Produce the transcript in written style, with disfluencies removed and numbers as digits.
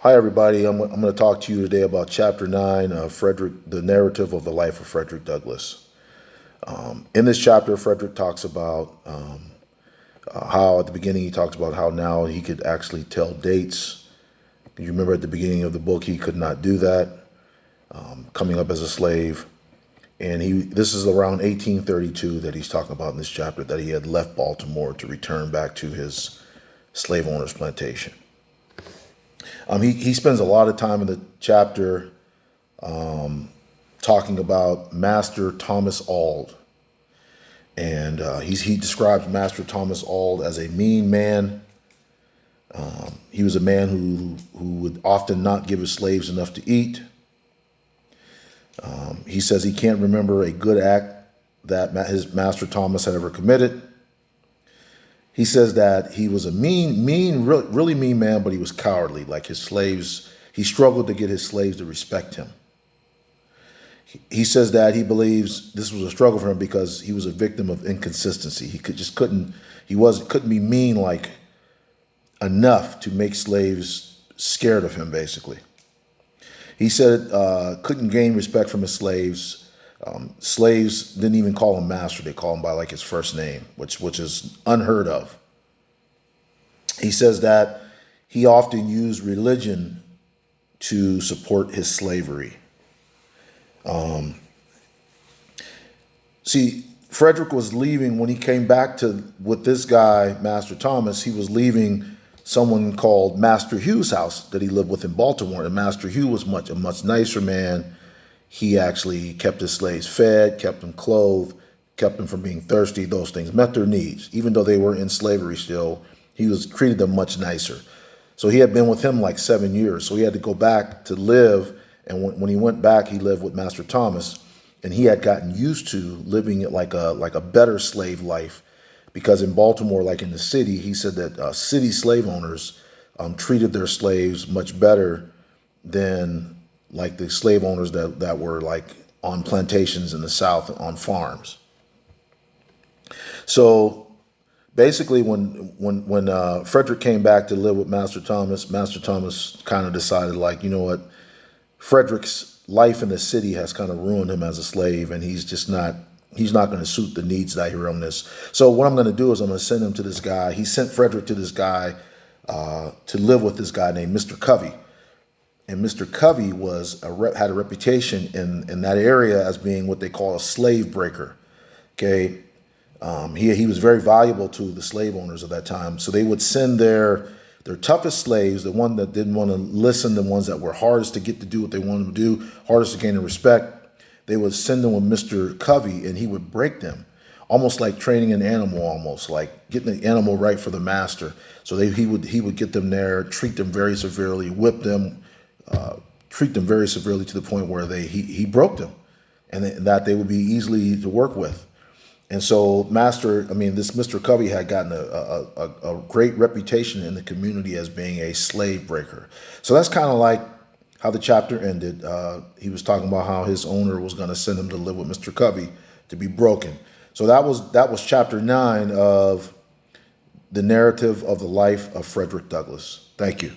Hi, everybody. I'm going to talk to you today about Chapter 9 of Frederick, the narrative of the life of Frederick Douglass. In this chapter, Frederick talks about how at the beginning he talks about how now he could actually tell dates. You remember at the beginning of the book, he could not do that, coming up as a slave. And this is around 1832 that he's talking about in this chapter, that he had left Baltimore to return back to his slave owner's plantation. He spends a lot of time in the chapter talking about Master Thomas Auld. And he describes Master Thomas Auld as a mean man. He was a man who would often not give his slaves enough to eat. He says he can't remember a good act that his Master Thomas had ever committed. He says that he was a really mean man, but he was cowardly. Like his slaves, he struggled to get his slaves to respect him. He says that he believes this was a struggle for him because he was a victim of inconsistency. He couldn't be mean like enough to make slaves scared of him, basically. He said couldn't gain respect from his slaves. Slaves didn't even call him master. They call him by like his first name, which is unheard of. He says that he often used religion to support his slavery. See, Frederick was leaving when he came back with this guy, Master Thomas. He was leaving someone called Master Hugh's house that he lived with in Baltimore. And Master Hugh was a much nicer man. He actually kept his slaves fed, kept them clothed, kept them from being thirsty, those things, met their needs. Even though they were in slavery still, he treated them much nicer. So he had been with him like 7 years. So he had to go back to live. And when he went back, he lived with Master Thomas. And he had gotten used to living like a better slave life. Because in Baltimore, like in the city, he said that city slave owners treated their slaves much better than like the slave owners that were like on plantations in the South on farms. So basically when Frederick came back to live with Master Thomas kind of decided, like, you know what, Frederick's life in the city has kind of ruined him as a slave, and he's not going to suit the needs that I hear on this. So what I'm going to do is I'm going to send him to this guy. He sent Frederick to this guy to live with this guy named Mr. Covey. And Mr. Covey had a reputation in that area as being what they call a slave breaker. Okay, he was very valuable to the slave owners of that time. So they would send their toughest slaves, the one that didn't want to listen, the ones that were hardest to get to do what they wanted to do, hardest to gain the respect. They would send them with Mr. Covey, and he would break them, almost like training an animal, almost like getting the animal right for the master. So he would get them there, treat them very severely, whip them. Treat them very severely to the point where he broke them, and that they would be easily to work with. And so this Mr. Covey had gotten a great reputation in the community as being a slave breaker. So that's kind of like how the chapter ended. He was talking about how his owner was going to send him to live with Mr. Covey to be broken. So that was chapter 9 of the narrative of the life of Frederick Douglass. Thank you.